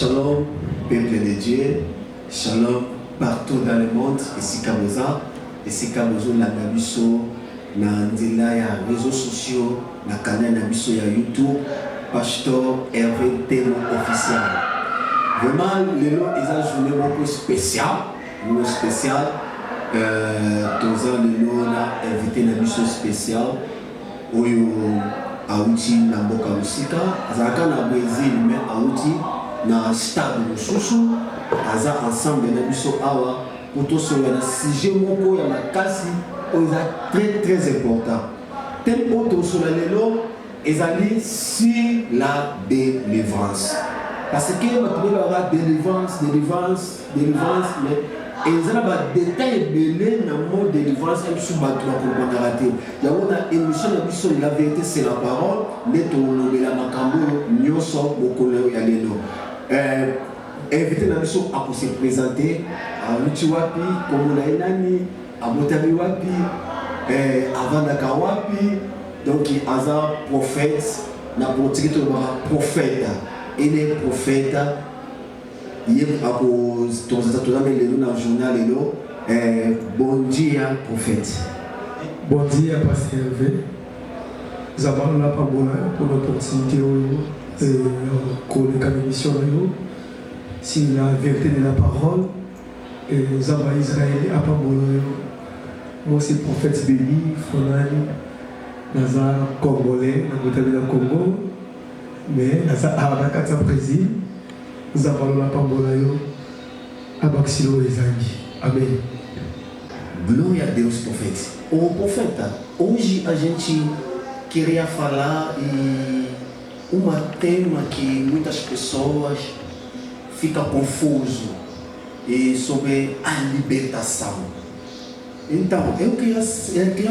Shalom, peuple de Dieu. Shalom partout dans le monde. Ici Kamoza. Ici Kamozo na Nabiso, na Ndila ya réseaux sociaux, na canal Nabiso ya YouTube. Pasteur Hervé Temo officiel. Vraiment, le nom est une journée beaucoup spéciale. Une spéciale. Tous les noms a invité Nabiso spécial. Oyo Aouti na Mboka Musika. Azaka na Brésil, mais Aouti na stade Mususu. Aza ensemble na Nabiso Awa. Pour tout ce sujet moko ya makasi est très important. Tel autre sur le lot est sur la délivrance. Parce que tu as délivrance, mais ils ont des détails belés dans le mot délivrance et sur battu la comparative. Il y a une émission de la vérité, c'est la parole. Mais tu as la makambo, nyoso, mokolo ya lelo. Invité la mission à se présenter à Luchiwapi, Komunainani, à Botabi Wapi, à Vandaka Wapi, donc il y a un prophète, na politique de prophète, et les prophètes, il y a un journal, bon dia prophète. Bon dia, Pasteur Hervé. Nous avons la parole pour l'opportunité de la émission. Si la vérité de la parole, Zaba Israël a pas bon. Moi, c'est le prophète béni, Fonani, Naza Congolais, dans Congo, mais Naza Arakata Brésil, nous avons la parole à Baxilo Ezangi. Amen. Glória a Deus, prophète. O profeta, hoje a gente queria falar tema que muitas pessoas fica confuso e sobre a libertação. Então, eu queria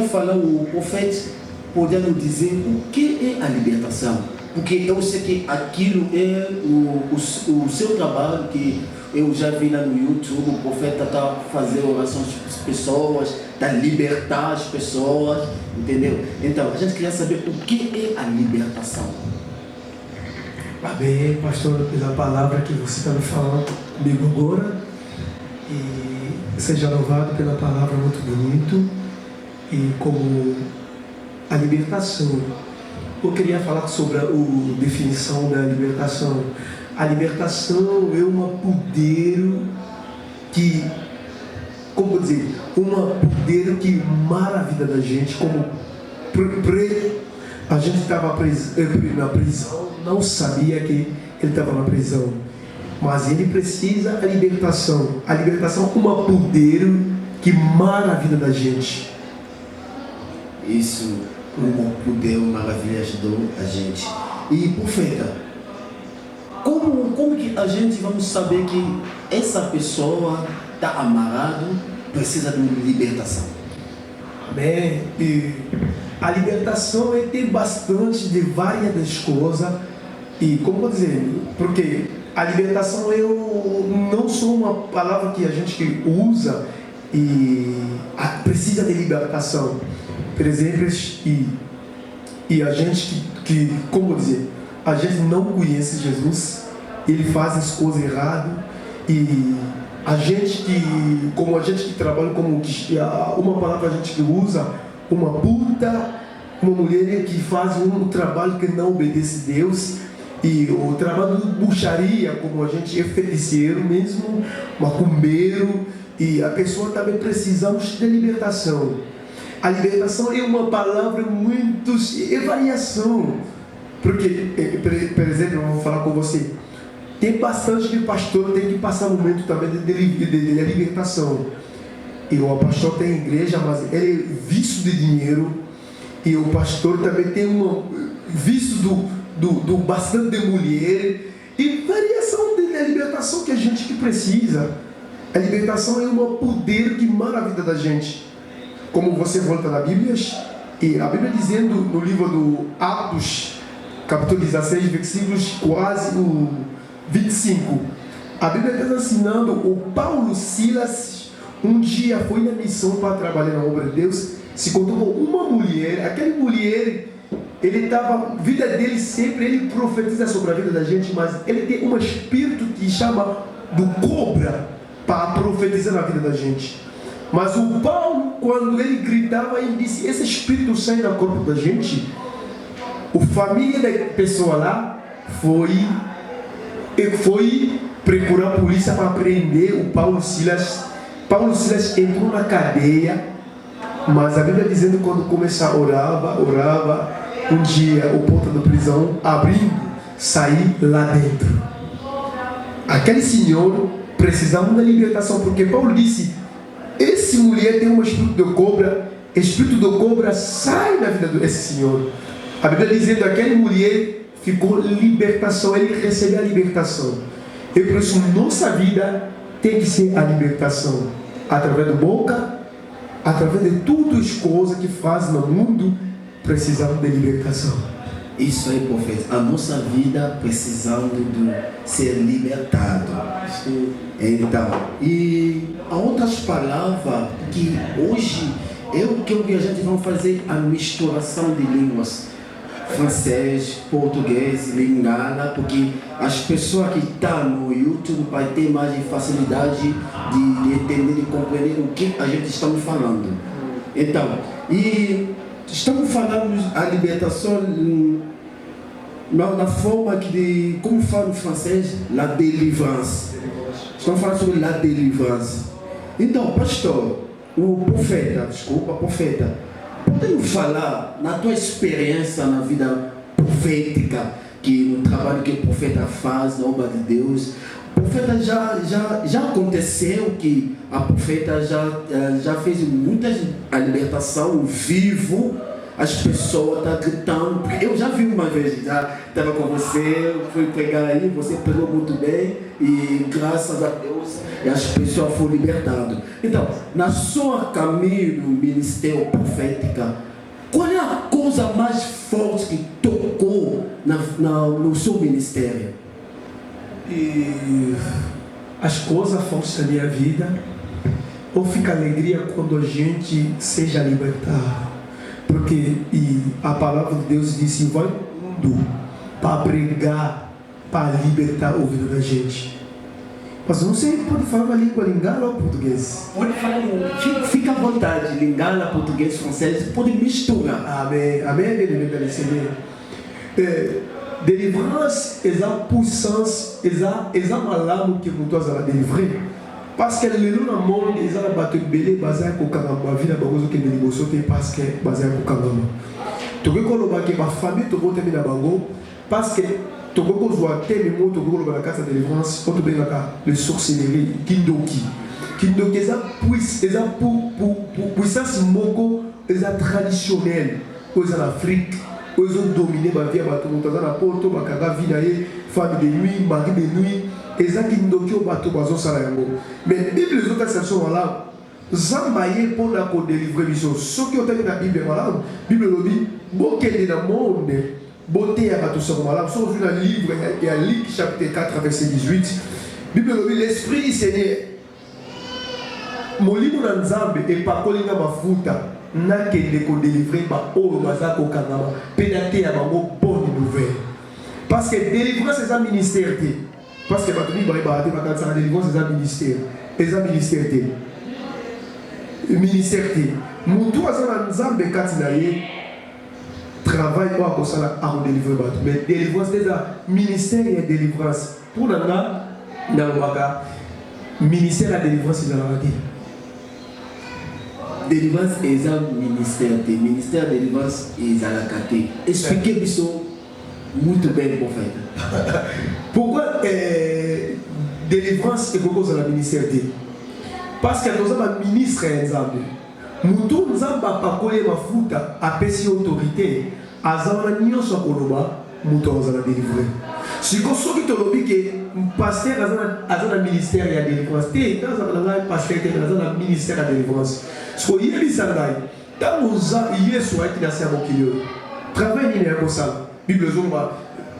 falar, o profeta poder nos dizer o que é a libertação. Porque eu sei que aquilo é o seu trabalho, que eu já vi lá no YouTube, o profeta está fazendo orações para as pessoas, está libertar as pessoas, entendeu? Então, a gente queria saber o que é a libertação. Amém, pastor, pela palavra que você está me falando comigo agora. E seja louvado pela palavra muito bonito. E como a libertação, eu queria falar sobre a definição da libertação. A libertação é um poder que, como dizer, um poder que mara a vida da gente, como a gente estava na prisão, não sabia que ele estava na prisão, mas ele precisa da libertação. A libertação é um poder que mara a vida da gente. Isso, um poder maravilhoso ajudou a gente. E profeta, como que a gente vamos saber que essa pessoa está amarrado, precisa de uma libertação? Amém. E a libertação tem bastante de várias coisas. E como vou dizer, porque a libertação não só uma palavra que a gente usa e precisa de libertação. Por exemplo, e a gente que como dizer, a gente não conhece Jesus, ele faz as coisas erradas, e a gente que trabalha como uma palavra a gente que usa, uma puta, uma mulher que faz um trabalho que não obedece a Deus, e o trabalho de bruxaria, como a gente é feiticeiro mesmo, macumbeiro, e a pessoa também precisamos de libertação. A libertação é uma palavra muito, é variação, porque, por exemplo, eu vou falar com você, tem bastante de pastor, tem que passar um momento também de libertação. E o pastor tem igreja, mas ele é vício de dinheiro, e o pastor também tem um vício do bastante de mulher, e variação da libertação que a gente que precisa. A libertação é um poder que mara a vida da gente. Como você volta na Bíblia, e a Bíblia dizendo no livro do Atos, capítulo 16, versículos quase 25, a Bíblia está ensinando o Paulo Silas um dia foi na missão para trabalhar na obra de Deus, se encontrou com uma mulher, aquela mulher ele estava, vida dele sempre, ele profetiza sobre a vida da gente, mas ele tem um espírito que chama do cobra para profetizar na vida da gente. Mas o Paulo, quando ele gritava, ele disse, esse espírito sai do corpo da gente. A família da pessoa lá foi procurar a polícia para prender o Paulo Silas. Paulo Silas entrou na cadeia, mas a Bíblia dizendo que quando começou a orava, um dia o porta da prisão abrindo, sair lá dentro. Aquele senhor precisava da libertação, porque Paulo disse, esse mulher tem um espírito de cobra sai da vida desse senhor. A Bíblia dizendo que aquela mulher ficou libertação, ele recebeu a libertação. E por isso nossa vida tem que ser a libertação, através da boca, através de todas as coisas que faz no mundo, precisamos de libertação. Isso aí, profeta, a nossa vida precisando de ser libertado. Então, e há outras palavras que hoje eu e a gente vamos fazer a misturação de línguas, francês, português, lingala, porque as pessoas que estão no YouTube vai ter mais facilidade de entender e compreender o que a gente está falando. Então, e estamos falando a libertação na forma de, como fala no francês, la délivrance. Estamos falando sobre la délivrance. Então, pastor, profeta, pode falar na tua experiência na vida profética, que no trabalho que o profeta faz na obra de Deus, o profeta já aconteceu que a profeta já fez muitas a libertação vivo, as pessoas estão gritando, porque eu já vi uma vez, já estava com você, fui pregar aí, você pregou muito bem e graças a Deus as pessoas foram libertadas. Então, na sua caminho do ministério profético, qual é a coisa mais forte que tocou no seu ministério? E as coisas fortes da minha vida, ou fica alegria quando a gente seja libertado. Porque a palavra de Deus disse, vai no mundo para pregar, para libertar o ouvido da gente. Mas não sei, pode falar uma língua lingala ou português? Pode falar, fica à vontade, lingala, português, francês, pode misturar. Amém, amém, délivrance, essa puissance, essa malambo que vous a délivrer. Parce que le loup dans le monde, ils ont battu belé, basé à Kokangama, vie d'abord qui est négocié, parce que basé à Kokangama. Tu veux qu'on ait ma famille, tu veux terminer bango, parce que tu veux qu'on soit tellement, tu veux qu'on ait la carte de délivrance, on te met le sorcellerie, Kindoki. Kindoki, c'est puissance moko, c'est traditionnelle, aux en Afrique, aux ont dominé ma vie à bateau, dans la porte, bakaga vie femme de nuit, mari de nuit. Mais la Bible, les autres exceptions là, Zambaye pour la délivrer mission. Ceux qui ont été dans la Bible, la Bible dit, bon qu'elle est dans le monde, beauté à bateau sur malade. Sauf dans le livre, il y a Luc chapitre 4, verset 18. La Bible dit, l'Esprit du Seigneur, mon livre dans Zambé et pas Kolinga Mafuta, n'a qu'elle est délivrée par Oro Mazako Kanama, pédaté à ma bonne nouvelle. Parce que délivrance, c'est un ministère. Parce que la délivrance, c'est un ministère. C'est un ministère. Ministère. Moutou a Nzambe Katinaye travaille pas comme ça à délivrer. Mais délivrance, c'est un ministère et délivrance. Pour Nanga, ministère et délivrance, c'est la vie. Délivrance est un ministère. Ministère de délivrance est à la carte. Expliquez-moi. Muito bem, prophète. Pourquoi délivrance est beaucoup dans la ministère? Parce que nous avons un ministre ensemble. Nous avons pas collé ma foute à pécher autorité. Azama nyo so koloba, nous avons délivré. Si vous avez dit que le pasteur a un ministère de délivrance, un pasteur a un ministère de délivrance. Ce que vous avez dit, quand vous avez dit travail comme ça. Bible zomba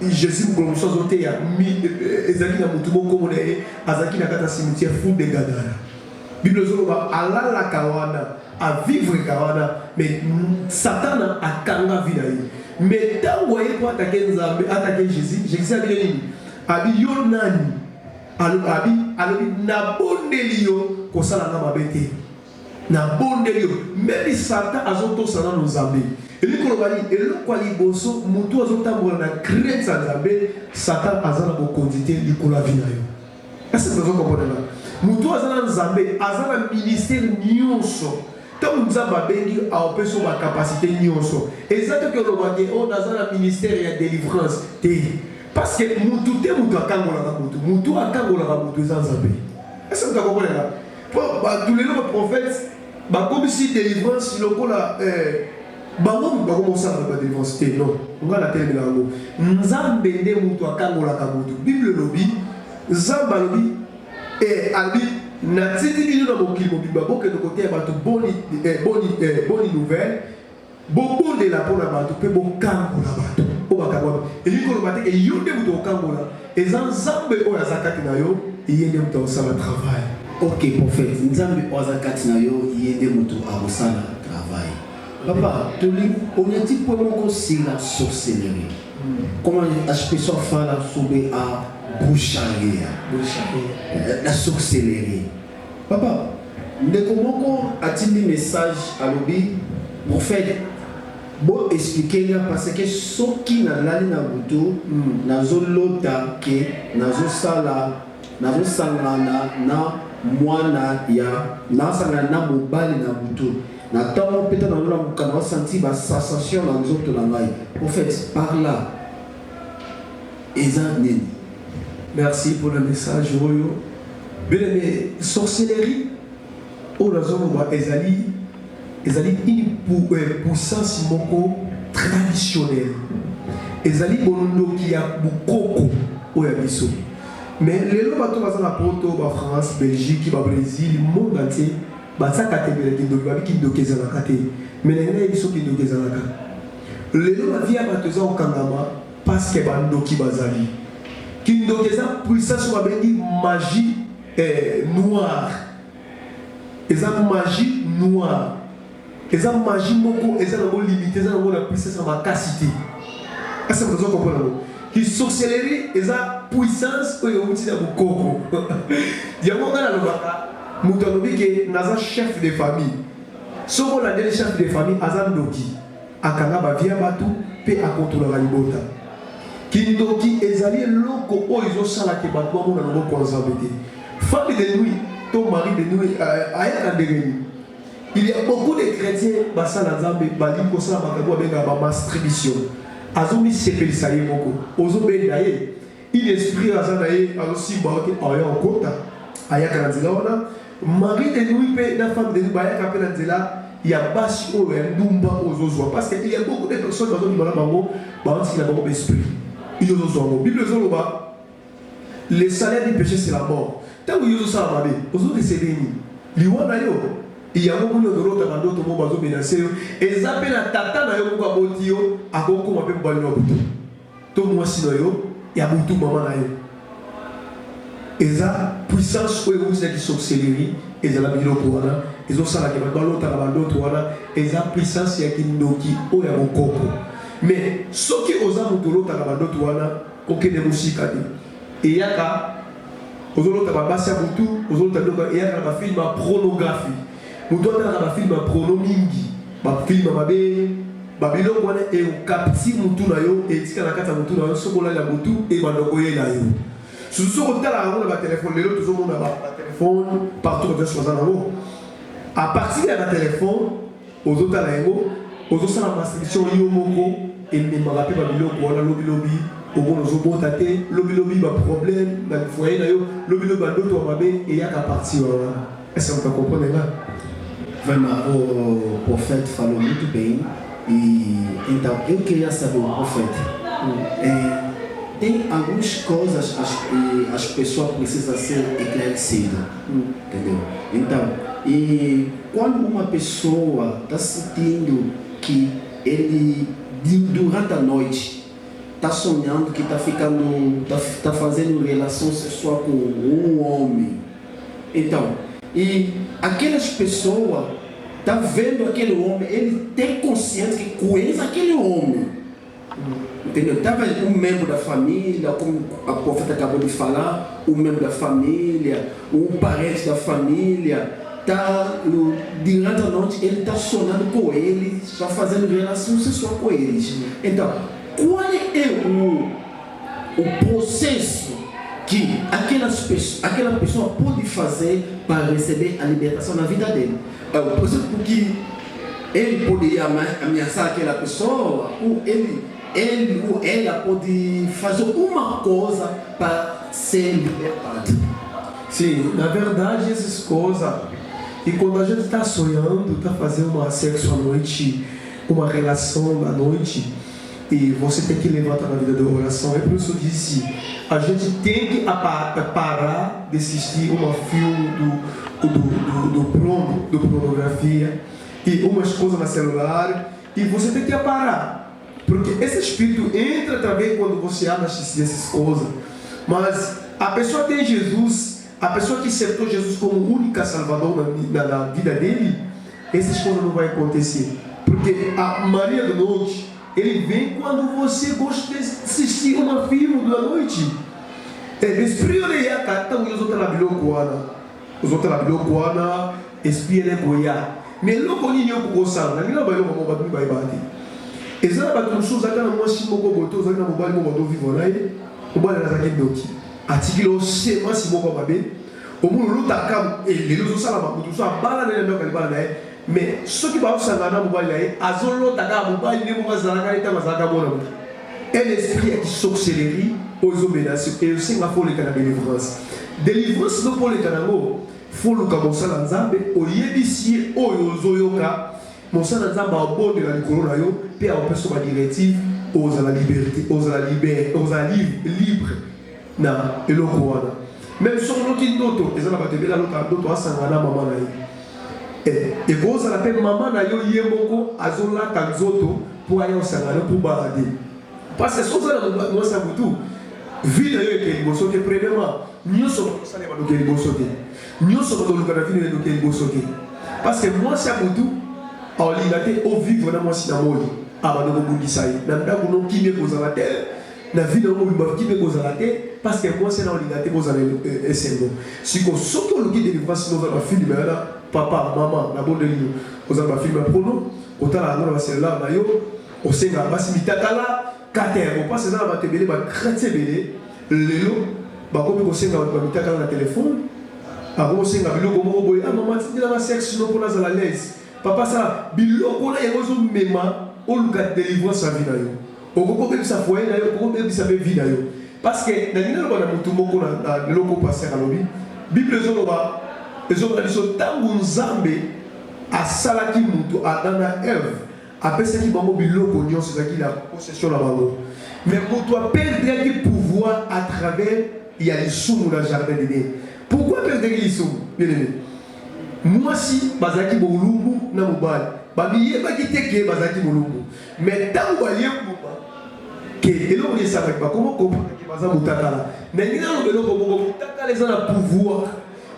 Jésus comme chose oté ya ezaki na mutumo komona azaki na kata cimetière fou de Gadara. Bible zomba ala la kawana a vivre kawana mais Satan a kanga vida yi. Mais tant que vous attaquer Jésus a dit abi yo nani alobi na bondelio ko sala na mabete na bondelio même Satan azotosana no Nzambe eliko lobali eloko liboso mutu azotambola na crainte za Nzambe Satan azana bo conduite likola vina yo. Est-ce que vous comprenez? Mutu azana Nzambe azana ministère nyonso tant Nzambe abengi aopeso ba capacité nyonso exactement que lobaki on azana ministère ya délivrance te. Parce que mutu te mutu akangola mutu akangola mutu Nzambe. Est-ce que vous comprenez là? Tous les prophètes comme si délivrance lokola bango commencer à délivrance non on va la télé là Nzambe nde mutu akangola mutu Bible lobi Nzambe lobi abi na tindi bino na mokili mobimba boke de côté bato boni nouvelle bobo de la pona bato pe bokangola bato obakabwa eliko lo bateke yonde mutu okangola Nzambe oyo azakati na yo yende mutu osala travail. Ok prophète Nzambe oyo azakati na yo yende mutu akosala travail. Papa on a dit pour moi c'est la sorcellerie. Comment je peux faire la sauver à boucharia la sorcellerie. Papa comment a-t-il mis message à l'obi prophète bon expliquer parce que ce qui n'a l'année na buto nazo lota ke nazo sala nazo sangana na mwana ya na sangana na mobali na buto na temps peut-être dans le quand on sentit la sensation dans les autres langues. En fait par là Ezanine. Merci pour le message Royo. Bien aimé sorcellerie au raison ezali une puissance moko traditionnelle. Ezali bonondo qui a bukoko au yabiso. Mais les lois bateau dans la poto ba France, Belgique, ba Brésil, le monde entier basa katebele kindoki kindoki zanakate. Mais les gens ils sont kindoki zanaka. Les lois via batoza au kangama parce que bandoki bazali. Kindoki za puissance ba bengi magie noire. Eza magie noire. Eza magie moko eza na limité eza na puissance ma capacité. Est-ce que vous comprenez? Qui sorcellerie eza puissance oyo uti na bukoko. Diamo ngana lobaka mutu alobi ke naza chef de famille. Soko la dele chef de famille aza ndoki akanga ba via batu pe akontola la libota. Kindoki ezali loko oyo ezosala ke batu bamona na moko nzambete. Femme de nuit, ton mari de nuit aya kandegeni. Il y a beaucoup de chrétiens basala nzambe bali kosala makabo benga ba masturbation. Azomi sepeli saye moko. Ozobe daye. Il esprit azanaye azosi baoke aya okota. Aya kanzela ona mari de nuit pe na femme de nuit baya kapela nzela ya basi o ya ndumba ozozwa parce que il y a beaucoup de personnes bazoni bala bango baanti la bango esprit. Il ozozwa ngo. Bible zoloba le salaire du péché c'est la mort. Tant que vous savez mabe, vous avez essayé ni liwana yo. Il y a beaucoup de d'autres bandoto mo bazo menacer et zappé na tata na yo ko botio akoko mabe mbali no butu. To mo sino yo ya butu mama na yo. Eza puissance o yo qui sorcellerie eza la bilo ko wana ezo sala ke bandoto na bandoto wana eza puissance ya kindoki o ya bokoko. Mais soki oza mutolo ta bandoto wana okene musika te. Et yaka ozolota babasi ya butu ozolota doka eyaka na film ya pornographie mutu atala na film ya porno mingi bafilm ya mabe babiloko wana ekapti mutu na yo etika na kati ya mutu na yo soki olali ya butu ebandoko ye na yo susu soki otala yango na batelefone lelo tozomona batelefone partout ote soza nango à partir ya batelefone ozotala yango ozosala masturbation yo moko ememaka mpe babiloko wana lobilobi obono zobota te lobi ba problème na foyer na yo lobi ba d'autres mabe et yaka partir est-ce que vous comprenez là vraiment au prophète falou muito bem e então eu queria saber o prophète tem algumas coisas as pessoas precisam ser esclarecidas entendeu então e quando uma pessoa está sentindo que ele durante a noite está sonhando que está ficando, está fazendo relação sexual com um homem. Então, e aquelas pessoas tá vendo aquele homem, ele tem consciência que conhece aquele homem. Talvez um membro da família, como a profeta acabou de falar, um membro da família, um parente da família, durante a noite ele está sonando com eles, está fazendo relação sexual com eles. Então, qual é o processo que aquela pessoa pode fazer para receber a libertação na vida dele? Por exemplo, porque ele poderia ameaçar aquela pessoa, ou ele ou ela pode fazer uma coisa para ser libertado. Sim, na verdade essas coisas, e quando a gente está sonhando, está fazendo uma sexo à noite, uma relação à noite, e você tem que levantar na vida da oração, é por isso que eu disse, a gente tem que parar de assistir um filme do pornografia e umas coisas no celular, e você tem que parar. Porque esse espírito entra também quando você anda assistir essas coisas. Mas a pessoa tem Jesus, a pessoa que aceitou Jesus como única salvador na vida dele, essas coisas não vão acontecer. Porque a Maria da Noite, ele vem quando você gosta de assistir um filme da noite. Espírito de Yaka, os outros labilokuana, espírito de Goiá. Mais louco ni yo kugosala, na ngina bayo mo batu baibati. Ezala batu musuza kana mwasi moko boto za na mobali mo bado vivre na ye. Mobali na zaki doki. Atikilo se mwasi moko babe. Omulu lutaka lelo zo sala makutu so abala na ndo kalibala na ye. Mais soki ba usanga na mobali na ye, azolo taka mobali ne mo bazala ka ita mazaka bona. Un esprit qui sorcellerie aux obédiences et aussi ma folie kana délivrance. Délivrance no pour les kanango. Foluka mosala nzambe oyebisi oyo ozoyoka mosala nzambe abondela likolo na yo pe apeso ba directive ozala liberté ozala libre na eloko wana même sur noki ndoto ezala batebela lota ndoto asanga na mama na ye ekozala pe mama na yo ye moko azolaka nzoto po aya osanga na po balade parce que sozala mwasa butu vie na yo ekeli boso te premièrement nyonso osala baluka liboso te nyonso baluka na vie na liboso te parce que mwasi ya butu aolinga te ovivre na mwasi na moi abanda kobundisa ye na ndako no kimia kozala te na vie na mobimba kimia kozala te parce que mwasi na olinga te kozala esengo siko soki oluki délivrance no ozala bafilme yana papa mama na bondeli yo ozala bafilme ya prono otala yango na bacellular na yo osenga basi mitakala kater opase eza na bato ebele bakrati ebele lelo bakomi kosenga bato bamitakala na telefone akokosenga biloko moko boye mama tindelanga sexe no mpona azala lese papa sala biloko na yango ozomema oluka délivrance ya vi na yo okokobebisa foye na yo okokobebisa mpe vi na yo parce que nalingi aloba na motu moko na eloko paster alobi bible ezoloba biso ntango nzambe asalaki motu adam na eve apesaki bango biloko nyonso ezalaki la possession na bango mais moto aperdaki pouvoir à travers ya lisumu na jardin d'Eden. Pourquoi perdaki lisumu bien aimé mwasi bazalaki bolumbu na mobali babiyebaki te ke bazalaki bolumbu mais ntango baliebuba ke eloko esakaki bakoma komprendre baza motakala na ngai naloba eloko moko motakala eza na pouvoir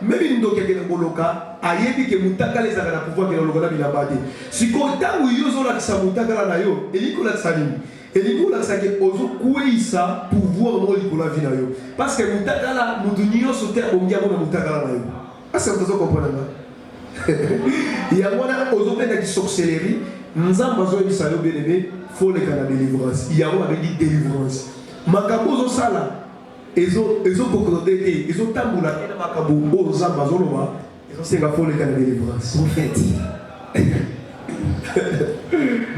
même ndoki akende koloka ayebi ke motakala ezalaka na pouvoir kende koloka na bilamba te sikoyo ntango yo ozolakisa motakala na yo elingi kolakisa nini elingi kolakisa ke ozokweyisa pouvoir moko likolo ya vi na yo parce que motakala motu nyonso te abongi yango na motakala na yo ase moto ozokomprendre nga yango wana ozobendaki sorcellerie nzambe azoyebisa yo bien-aimé foleka na délivrance yango babengi délivrance makambo ozosala ezokokrode te ezotambola te na makambo oyo nzambe azoloba ezosenga foleka na délivrance prophète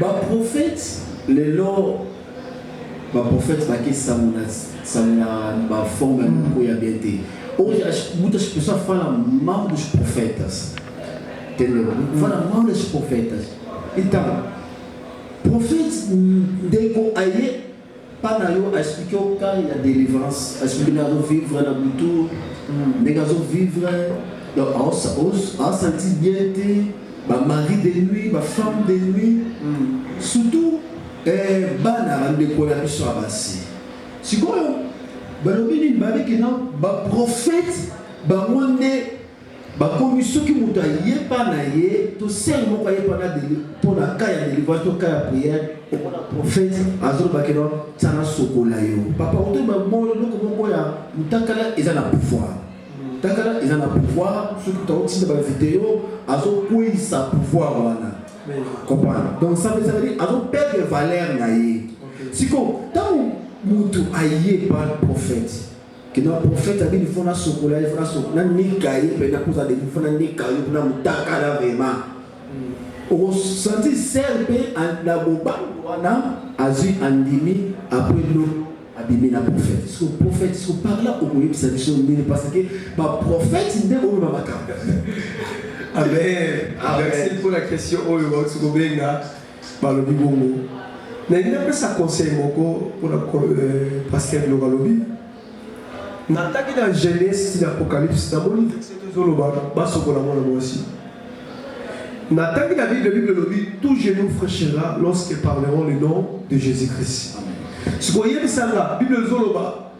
baprophète lelo baprophète bakesamuna baforma ya moko ya bien te hoje muitas pessoas falam mal dos profetas, entendeu? Falam mal dos profetas. Então, profeta ndeko aye para eu expliquer o que é a délivrance, expliquer o vivre na butu, negazo vivre a sentir bien te, ba mari de nuit, ba femme de nuit, surtout bana ndeko na biso abasi. Sikoyo balobini babi ke non ba prophète ba monde bakomi soki moto ayeba na ye tosele moko ayeba na mpona ka ya délivrance to ka ya prière omona prophète azolobaki no tiana sokola yo papa otoyeba eloko moko ya mutakala eza na pouvoir mutakala eza na pouvoir soki taotinda bavideo azokweyisa pouvoir wana comprendre donc ça veut dire azoperdre valeur na ye siko ntango moto ayeba prophète que notre prophète a dit qu'il faut na sokola il faut na sokola ni kaye pena kuza de il faut na ni kaye na mutaka la vraiment on senti serbe na bobango wana azu andimi après l'eau abimi na prophète ce prophète ce par là au moyen de sa mission parce que ba prophète ndé o ba baka merci pour la question oyo ba tsukobenga ba lobi bongo na ina pesa conseil moko pour la pasteur Logalobi. Nataki dans Genèse et l'Apocalypse, dans mon livre, c'est moi aussi. Nataki la Bible tout genou fraîchira lorsqu'ils parleront le nom de Jésus-Christ. Ce qu'on y a dit ça là, Bible Zoloba,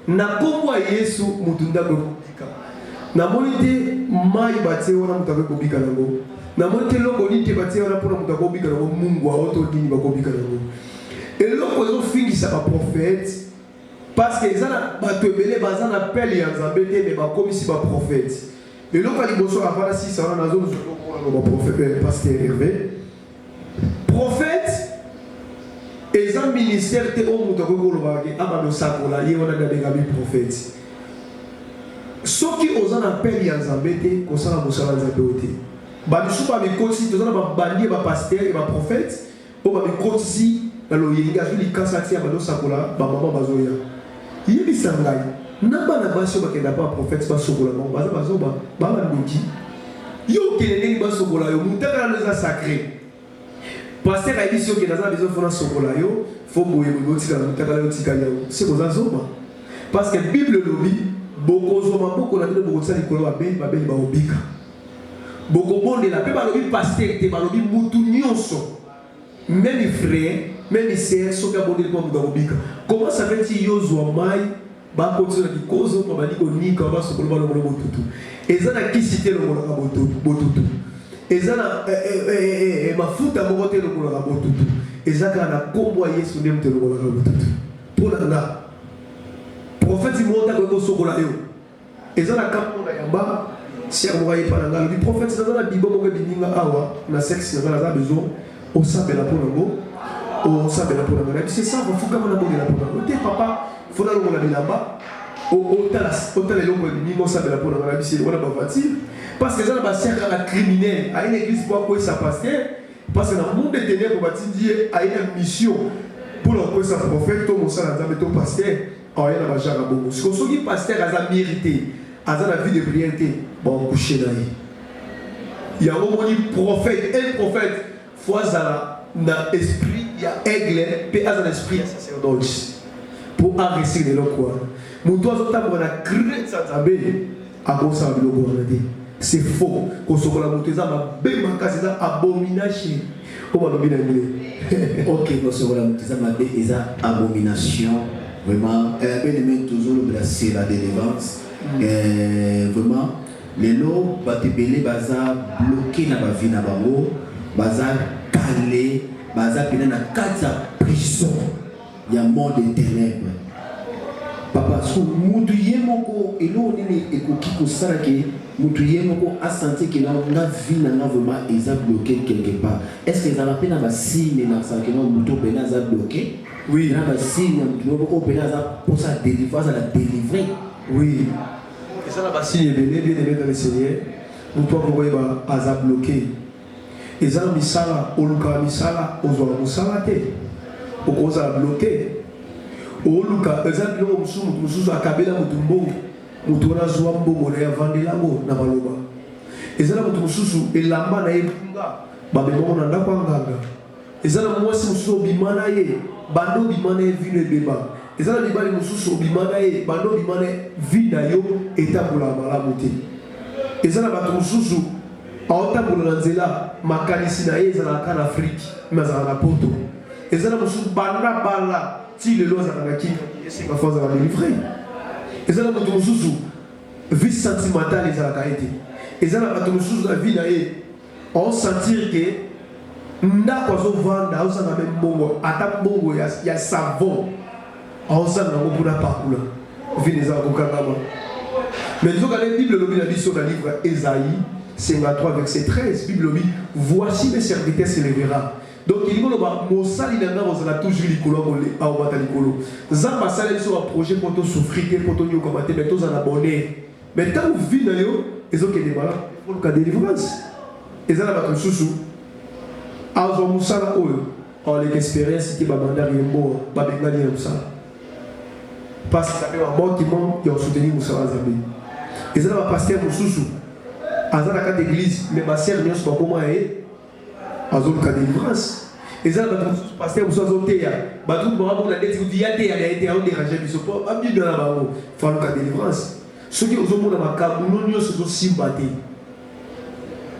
na komwa Yesu mutunda kobika. Na monite mai batie wana mutaka kobika nango. Na monite loko nite batie wana pona mutaka kobika nango Mungu wa oto dini bakobika nango. Et loko zo fingi sa prophète. Parce que les gens ont appelé les Nzambé mais comme si un prophète. Et là, quand ils sont avant la 6 ans, on a prophète, pasteur Hervé. Prophète, et un ministère qui est au monde de Sakola, il y a des prophètes. Ceux qui ont appelé les Nzambé, ils sont en Nzambé. Ils sont en bandit, pasteur et prophète. Ils sont en si, dans le Yéga, ils sont en Sakola, maman Bazoya. Yebi sangai naba na baso bakenda pa prophète basokola mo baza bazoba baba ndoki yo kelele basokola yo mutaka na za sacré passer a dit que dans besoin fona sokola yo faut boye botika mutaka yo tika yo c'est ko za zoba parce que bible lobi boko zoma boko na bible boko tsali kola ba be ba obika boko bonde la pe ba lobi pasteur te ba lobi mutu nyonso même frère même sœur soka bonde ko ba obika. Comment ça fait-il Yozo Mai, ba continuer qui cause on va dire qu'on nie quand va se colomber le mot tout. Et ça n'a qui citer le mot botutu. Et ça n'a mafuta mokote le mot botutu. Et ça n'a comboyé sur le mot botutu. Pour la prophète il monte avec le sokola yo. Et ça n'a kapo na yamba si on voyait pas dans le prophète ça dans la bible mo bininga awa na sexe na la besoin au sabela pour le mot. On s'appelle la police. C'est ça, il faut que la police. Papa, il faut que la police là-bas. Autant les gens qui s'appellent la police, c'est on a pas voiture. Parce que ça n'a pas servi à la criminelle. À une église, pourquoi ça passe? Parce que dans le monde des ténèbres, on va dire à une mission pour l'envoyer sa prophète, tout le monde s'en a mis au pasteur. Il y a un bagage à bon. Ce que le pasteur a mérité, a la vie de prière, bon, coucher là. Il y a un moment prophète, un prophète, fois dans l'esprit. Il y a aigle, puis dans l'esprit, sacerdoce. Pour enrichir les locaux. Mon doigt de table, on a créé ça, à cause de l'eau. C'est faux. Quand on a monté ça, ma belle macasse, c'est abomination. Comment on a bien dit? Ok, quand on a monté ça, ma belle, c'est abomination. Vraiment, elle toujours c'est la délivrance. Vraiment, les lots, te belé, baza bloqué dans la vie, baza calé. Baza pena na kata prison ya monde des ténèbres papa so mutu yemoko elo nini ekoki ko sala ke mutu yemoko a senti que na vie na vraiment ils a bloqué quelque part est-ce que ça va pena ba signe na ça que mutu pena za bloqué oui na ba signe mutu ko pena za pour ça délivrer ça la délivrer oui et ça na ba signe bien dans le Seigneur mutu ko ba aza bloqué. Et ça, misala, oluka misala, ozola musala te, okoza bloqué. Oluka, exemple lo mususu akabela mutumbo, mutona zwa mbongo na yavandela ngo na maloba. Ezala mutu mususu elamba na yekunga, babemo na ndako nganga. Ezala mwasi mususu bimana ye, bando bimana ye vino beba. Ezala libali mususu bimana ye, bando bimana vina yo etabula malamu te. Ezala batu mususu aotambola na nzela makanisi na ye ezalaka na Afrique mais azalaka na poto ezala mosusu banda bala ti lelo azalaka na kinga esenga fo azalaka délivré ezala moto mosusu vie sentimentale ezalaka ete ezala bato mosusu na vie na ye osentir ke ndako azovanda azosanga me mbongo ata mbongo ya savon azosanga yango mpona pakula vie ezala kokangama. Mais disons que la Bible a dit sur le livre Ésaïe 53 verset 13, Bible dit voici mes serviteurs se lèvera. Donc il dit que Mosali n'a pas toujours l'icolo à Obata l'icolo. Zamba sali sur un projet pour te souffrir, pour te nous combattre, mais tous en abonner. Mais quand vous vivez là, ils ont que des malades pour le cas de délivrance. Ils ont la bataille sous-sous. Azo Moussala Oyo, en l'expérience qui va mandar yembo, babengani Moussala. Parce que ça fait un mort qui manque, ils ont soutenu Moussala Zambé. Ils ont un pasteur Moussou. Ils ont un cas d'église, mais ma sœur n'y a pas comment est. Ils ont un cas de délivrance. Ils ont un pasteur Moussou Zotéa. Batou Bravo, la dette, il y a été à déranger, mais ce n'est pas bien dans la barre. Il faut un cas de délivrance. Ceux qui ont un cas de délivrance, ils ont sympathie.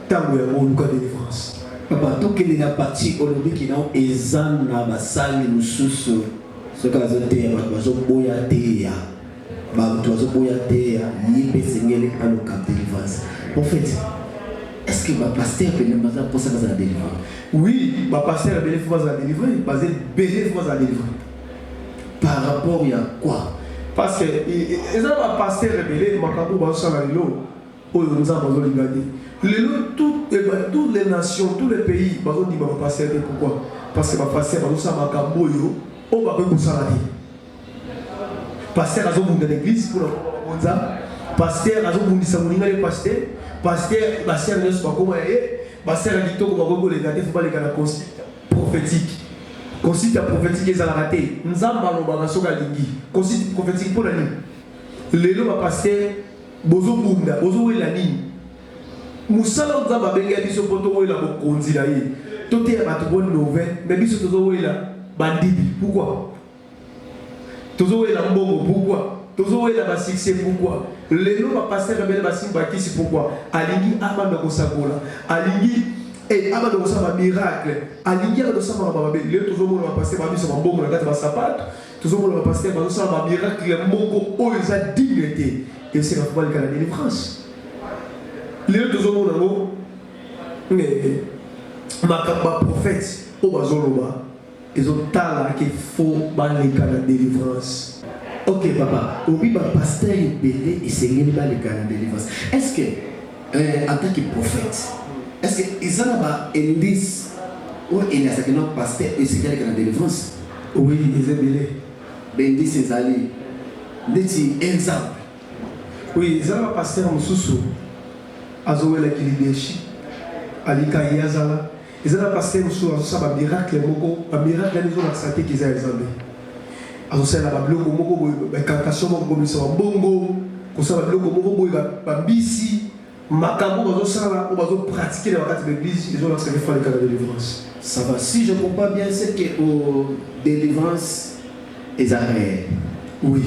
Tant que il y a un cas de délivrance. Papa, tout ce qui est parti aujourd'hui qui ont ezan na basali mususu ce que les autres bazo boya teya bazo boya teya yipe sengele à le cap de délivrance. En fait, est-ce que ma pasteur peut nous faire pour ça la délivrance? Oui, ma pasteur a bien fait la délivrer, basé belé fait la délivrer. Par rapport à quoi? Parce que ils ont ma pasteur rebellé makambo ba sala lelo o nous avons regardé. Toutes les nations, tous les pays, ils ont dit que ma pasteur, pourquoi? Parce que ma pasteur, ils ont dit que on va faire ça. Pasteur, ils ont dit dans l'église pour la pasteur, ils ont dit que les pasteurs, pasteur, ils ont comment pasteur, ils ont dit que les gars, il faut pas les gars prophétique. Consigne prophétique, ils ont raté. Nous avons dit consigne prophétique pour la nuit. Les gens, pasteur, bozo bunda, bozo la nuit. Moussala Nzamba benga biso poto wela bokonzi na ye. Tote ya bato bonne nouvelle, mais biso tozo wela bandidi. Pourquoi? Tozo wela mbongo pourquoi? Tozo wela ba succès pourquoi? Les noms va passer rebelle ba simba kisi pourquoi? Alingi amanda ko sakola. Alingi amanda ko sa miracle. Alingi amanda ko sa ba bébé. Le tozo mo va passer ba biso mbongo na kati ba sapato. Tozo mo va passer ba so ba miracle mbongo o eza dignité. Et c'est la foi de la délivrance. Les deux hommes mais ma prophète au bazoloba ils ont talent qu'il faut les cas de délivrance. Ok papa, oui ma pasteur est belé et c'est les cas de délivrance. Est-ce que en tant que prophète, est-ce que ils ont un indice ou il y a un pasteur et c'est les cas de délivrance? Oui, ils ont belé. Ben dit c'est allé. Des exemple. Oui, ils ont un pasteur Moussou. Azowela qui leadership alika yazala ezala pasteur musu azosaba miracle moko ba miracle les autres santé qu'ils a examé azosala ba bloko moko ba kantation moko komisa bongo kosala bloko moko boy ba bisi makambo bazosala bazo pratiquer dans la carte de l'église les autres ça fait les cas de délivrance. Ça va, si je comprends bien c'est que au délivrance Israël. Oui,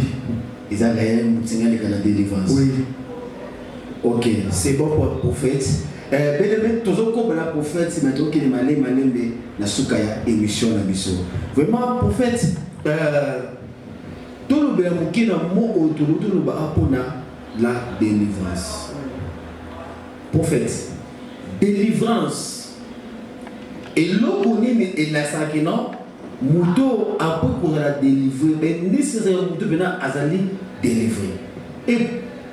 Israël mutsinga les cas de délivrance. Oui. Ok, c'est bon pour le prophète. Toujours comme la prophète, c'est maintenant qu'il est malé, mais la soukaya émission la mission. Vraiment, prophète, tout le bien qui n'a mot autour de nous pour la délivrance. Prophète, délivrance. Et l'eau qu'on est et la sakina, mouto a pour la délivrer, mais nécessairement mouto venant à Zali délivrer. Et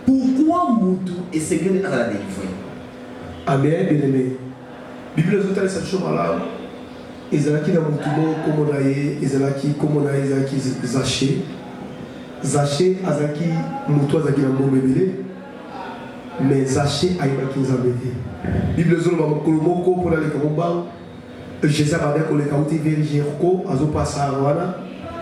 pourquoi Moutou est ségré à la délivrer? Amen, bien-aimé. Bible est cette chose-là. Ezalaki na Moutou, comme on a eu, Ezalaki, comme on a eu, Ezalaki Zaché. Zaché, Azaki, Moutou, Azaki na Mombébélé. Mais Zaché a eu qui nous a aidé. Bible est Kolomoko pour aller comme Bang. Jésus a dit que les caoutis vers Jéricho, Azo passe à Rwanda.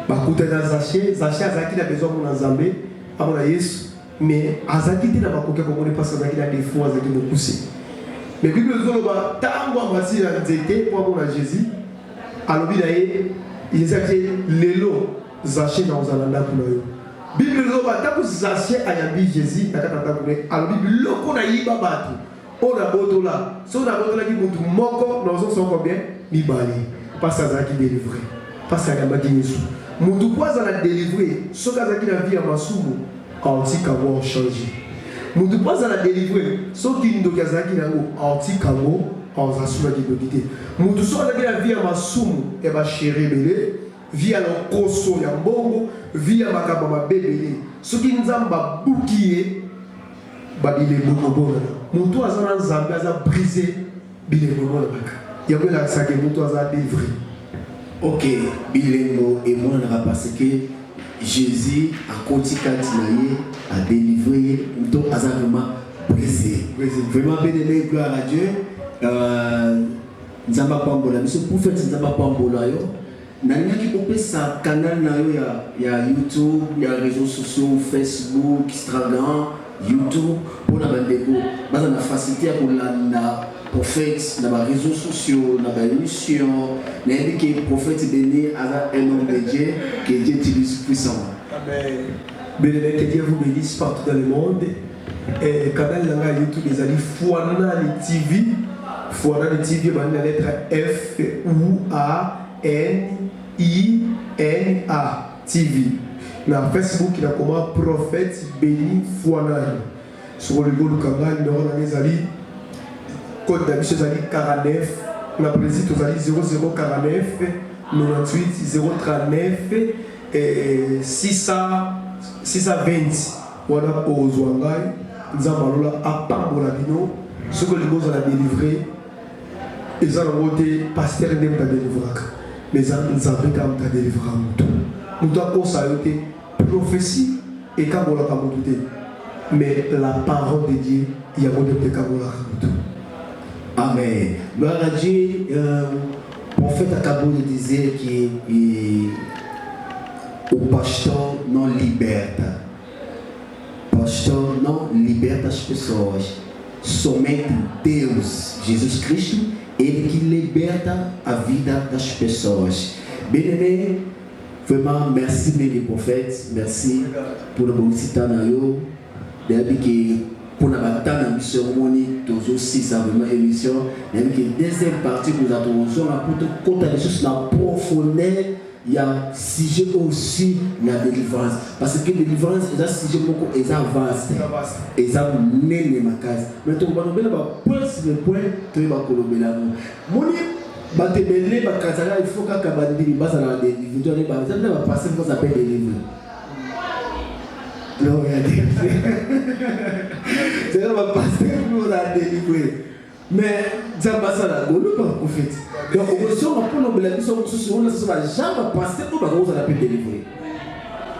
Bakouté dans Zaché, Zaché Azaki a besoin de Zambé, à mon Yesu. Mais Azaki n'a pas coupé comme on est passé à des fois Azaki me pousser. Mais Bible Zoloba, tant qu'on va dire à Zété, pour avoir Jésus, à l'obédaïe, il y a l'élo, Zaché dans Zalanda pour nous. Bible Zoloba, tant que Zaché a yabi Jésus, à l'obédaïe, l'oko na yiba batu, on a botola, si on a botola qui monte moko, nous en sommes combien? Mibali, parce que Zaki délivré, parce que Yamaki Yesu. Moutou quoi ça l'a délivré, ce qu'Azaki n'a vu à Masumu. A aussi qu'avoir changé. mutu pas à la délivrer so qui ndo kazaki nango anti kango en asuma qui dokité mutu so la vie à masumu e ba chéri belé via le koso ya mbongo via makaba mabebele so qui nzamba bukié ba bile bongo bongo mutu azana nzambe aza brisé bile bongo baka ya bela sake mutu aza délivré. Ok, bilingo et moi parce que Jésus a continué à délivrer, donc à vraiment brisé. Vraiment béni, gloire à Dieu. Nzamba Pambola, monsieur prophète Nzamba Pambola yo. Nanya qui peut sa canal na yo ya YouTube, ya réseaux sociaux, Facebook, Instagram, YouTube pour la bandeko. Basa na facilité pour la prophète dans les réseaux sociaux, dans les émissions, mais il que prophète béni à un homme de Dieu que Dieu utilise puissamment. Amen. Bénédicte, que Dieu vous bénisse partout dans le monde. Et quand on a YouTube, les amis, Fouana TV, Fouana TV, on a la lettre F U A N I N A TV. Dans Facebook, il y a comment prophète béni Fouana. Sur le goût du canal, on a les amis. Code d'habitude, c'est 49, on a précisé 0049 98 039 et 620. On a au Zouangai, nous avons à Pambola Bino, ce que les gars ont délivré, ils ont voté pasteur de la délivrance. Mais ils ont quand même délivré tout. Nous avons constaté prophétie et Kabola Kamoudouté. Mais la parole de Dieu, il y a beaucoup de Kabola Kamoudouté. Amen. Gloire à Dieu. Le prophète Akabo disait que o pastor não liberta. Pastor não liberta as pessoas. Somente Deus, Jesus Cristo, Ele que liberta a vida das pessoas. Bem-aimé, vraiment merci, mes prophètes. Merci pour le bon citat. Pour la bataille de mission, toujours aussi ça vraiment émission. Même que deuxième partie nous attendons pour te compter les choses la profondeur. Il y a sujet aussi la délivrance parce que la délivrance est un sujet beaucoup est vaste et ça n'est ma case. Mais tu vas nous dire point sur le point tu vas colomber là. Moni batebele bakazala il faut qu'à bandiri basa la délivrance ça ne va passer pour s'appeler délivrance. Non, regardez. C'est là que pasteur nous a délivré. Mais ça passe à la goule par prophète. Donc, on se rend compte que la mission on ne sera jamais pasteur pour la rose à la paix délivrée.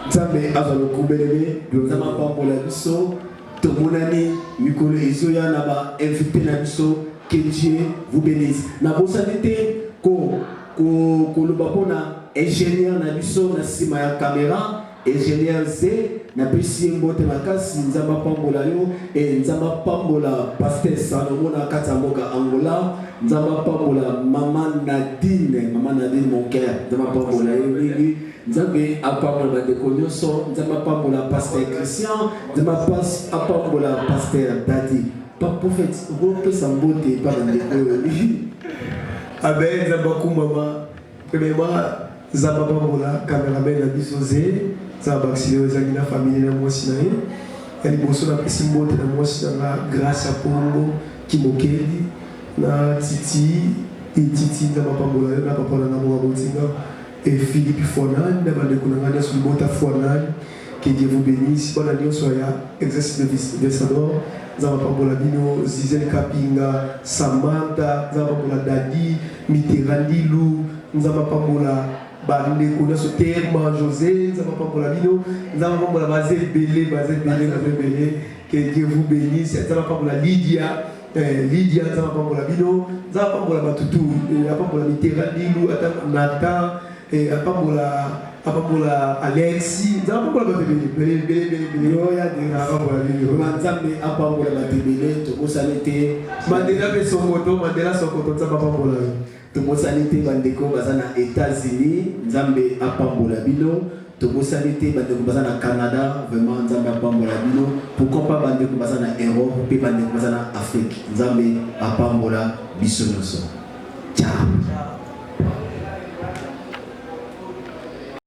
Ça mais à le coup bénévé, nous avons pas pour la mission. Tout mon ami, Nicolas et Zoya n'a pas invité la mission. Que Dieu vous bénisse. N'a pas sanité qu'on le bapona ingénieur na mission na sima ya caméra. Ingénieur Z, na pesi mbote makasi nzamba pambola yo et nzamba pambola pasteur Salomon na katamboka Angola nzamba pambola maman Nadine mon cœur nzamba pambola yo mingi nzambe apambola de konyoso nzamba pambola pasteur Christian nzamba apambola pasteur Dadi pas prophète vous pesa mbote pas ndeko aben nzamba kumama premièrement nzamba pambola cameraman na bisoze ça va auxilier aux amis de la famille de moi si naïe elle est bossée dans le symbole de moi si dans la grâce à Pongo Kimokeli na Titi et Titi na papa Mola na papa na Mola Botinga et Philippe Fonan na bande kunangana sur le bota Fonan que Dieu vous bénisse bonne année soya exercice de Vessador za papa Mola Bino Zizel Kapinga Samantha za papa Mola Dadi Miterandilu za papa Mola bande kuna so terme José ça va pas pour la vidéo nous avons pour la base belé que Dieu vous bénisse ça va pas pour la Lydia ça va pas pour la vidéo ça va pas pour la Batutu ça va pas pour la Mitterrandilou Nathan et pas pour la Alexis ça va pas pour la belé ya de pour la vidéo manzambe apa pour la belé to kosalete Mandela pe Sokoto ça va pas pour la tokosalite bandeko baza na États-Unis nzambe apambola bino tokosalite bandeko baza na Canada vraiment nzambe apambola bino pourquoi pas bandeko baza na Europe pe bandeko baza na Afrique nzambe apambola biso nyonso ciao